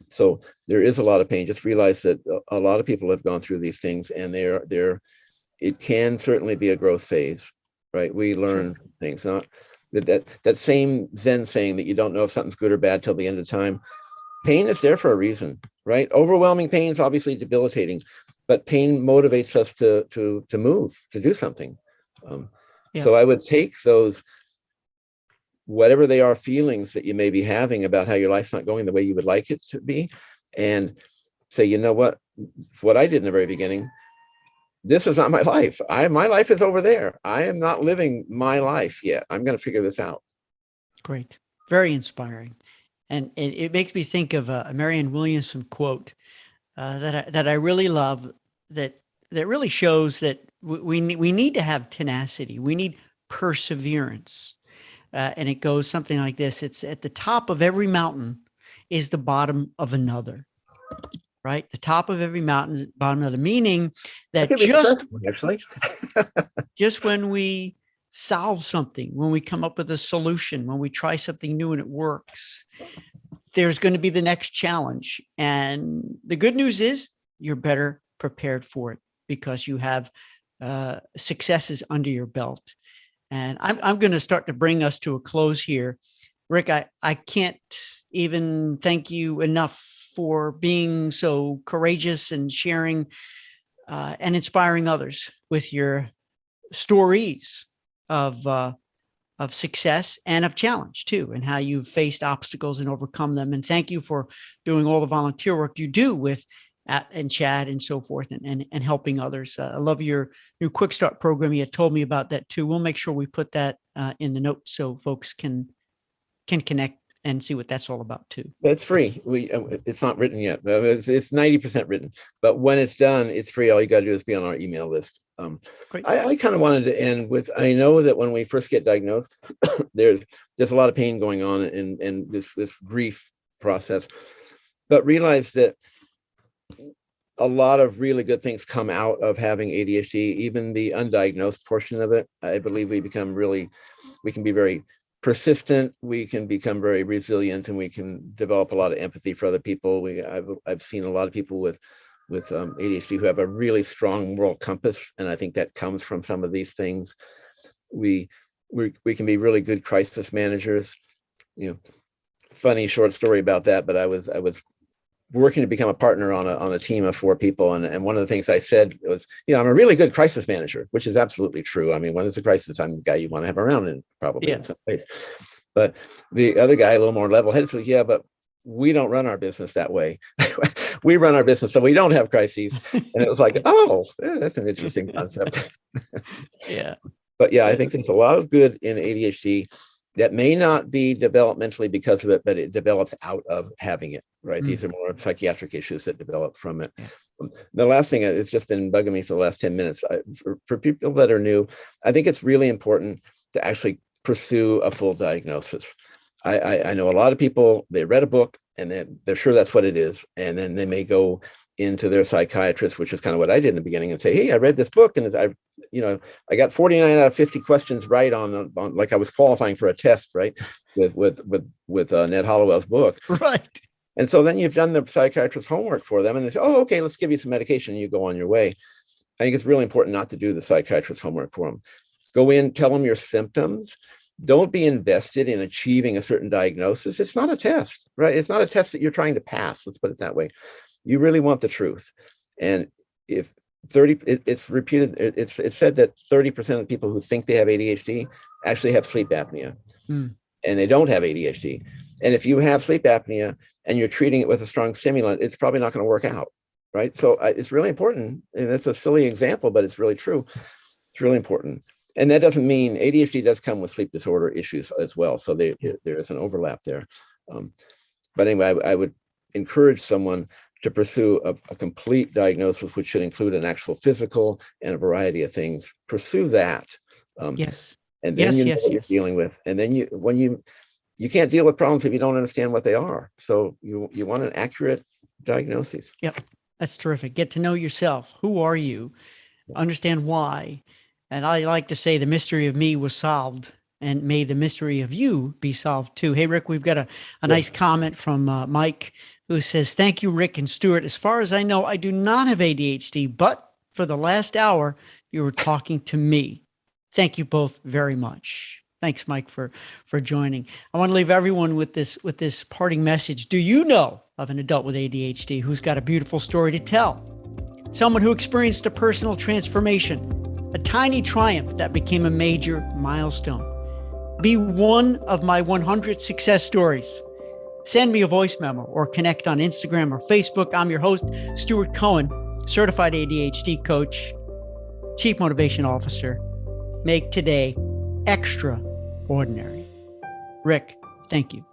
S2: So there is a lot of pain. Just realize that a lot of people have gone through these things, and it can certainly be a growth phase, right? We learn things, not that same Zen saying that you don't know if something's good or bad till the end of time. Pain is there for a reason, right? Overwhelming pain is obviously debilitating, but pain motivates us to move, to do something. So I would take those, whatever they are, feelings that you may be having about how your life's not going the way you would like it to be, and say, you know what? It's what I did in the very beginning. This is not my life. My life is over there. I am not living my life yet. I'm going to figure this out.
S1: Great. Very inspiring. And it makes me think of a Marianne Williamson quote that I really love, that really shows that we need to have tenacity. We need perseverance. And it goes something like this. It's at the top of every mountain is the bottom of another. Right? The top of every mountain, bottom of the, meaning that just when we solve something, when we come up with a solution, when we try something new and it works, there's going to be the next challenge. And the good news is you're better prepared for it because you have successes under your belt. And I'm going to start to bring us to a close here. Rick, I can't even thank you enough for being so courageous and sharing and inspiring others with your stories of success and of challenge too, and how you've faced obstacles and overcome them. And thank you for doing all the volunteer work you do with and Chad and so forth, and helping others. I love your new Quick Start program. You had told me about that too. We'll make sure we put that in the notes so folks can connect and see what that's all about too.
S2: It's free. It's not written yet. It's 90% written, but when it's done, it's free. All you got to do is be on our email list. I kind of wanted to end with, I know that when we first get diagnosed, there's a lot of pain going on in this grief process, but realize that a lot of really good things come out of having ADHD, even the undiagnosed portion of it. I believe we can be very persistent, we can become very resilient, and we can develop a lot of empathy for other people. I've seen a lot of people with ADHD who have a really strong moral compass, and I think that comes from some of these things. We can be really good crisis managers. Funny short story about that, but I was working to become a partner on a team of 4 people. And one of the things I said was, I'm a really good crisis manager, which is absolutely true. I mean, when there's a crisis, I'm the guy you want to have around in some place. But the other guy, a little more level-headed, said, yeah, but we don't run our business that way. We run our business so we don't have crises. And it was like, oh, yeah, that's an interesting concept.
S1: Yeah.
S2: But yeah, I think there's a lot of good in ADHD that may not be developmentally because of it, but it develops out of having it, right? These are more psychiatric issues that develop from it. The last thing, it's just been bugging me for the last 10 minutes. For people that are new, I think it's really important to actually pursue a full diagnosis. I know a lot of people, they read a book and they're sure that's what it is. And then they may go into their psychiatrist, which is kind of what I did in the beginning, and say, hey, I read this book and I got 49 out of 50 questions right on like I was qualifying for a test, right? With Ned Hollowell's book.
S1: Right.
S2: And so then you've done the psychiatrist's homework for them and they say, oh, okay, let's give you some medication and you go on your way. I think it's really important not to do the psychiatrist's homework for them. Go in, tell them your symptoms. Don't be invested in achieving a certain diagnosis. It's not a test, right? It's not a test that you're trying to pass. Let's put it that way. You really want the truth. And if it's repeated, it's said that 30% of people who think they have ADHD actually have sleep apnea, and they don't have ADHD. And if you have sleep apnea and you're treating it with a strong stimulant, it's probably not going to work out, right? So it's really important. And it's a silly example, but it's really true. It's really important. And that doesn't mean ADHD does come with sleep disorder issues as well. So there is an overlap there. But anyway, I would encourage someone to pursue a complete diagnosis, which should include an actual physical and a variety of things. Pursue that.
S1: Yes.
S2: And then you know what you're dealing with. And then you can't deal with problems if you don't understand what they are. So you want an accurate diagnosis.
S1: Yep. That's terrific. Get to know yourself. Who are you? Understand why. And I like to say the mystery of me was solved, and may the mystery of you be solved too. Hey, Rick, we've got a nice comment from Mike, who says, thank you, Rick and Stuart. As far as I know, I do not have ADHD, but for the last hour, you were talking to me. Thank you both very much. Thanks, Mike, for joining. I want to leave everyone with this parting message. Do you know of an adult with ADHD who's got a beautiful story to tell? Someone who experienced a personal transformation, a tiny triumph that became a major milestone. Be one of my 100 success stories. Send me a voice memo or connect on Instagram or Facebook. I'm your host, Stuart Cohen, certified ADHD coach, chief motivation officer. Make today extraordinary. Rick, thank you.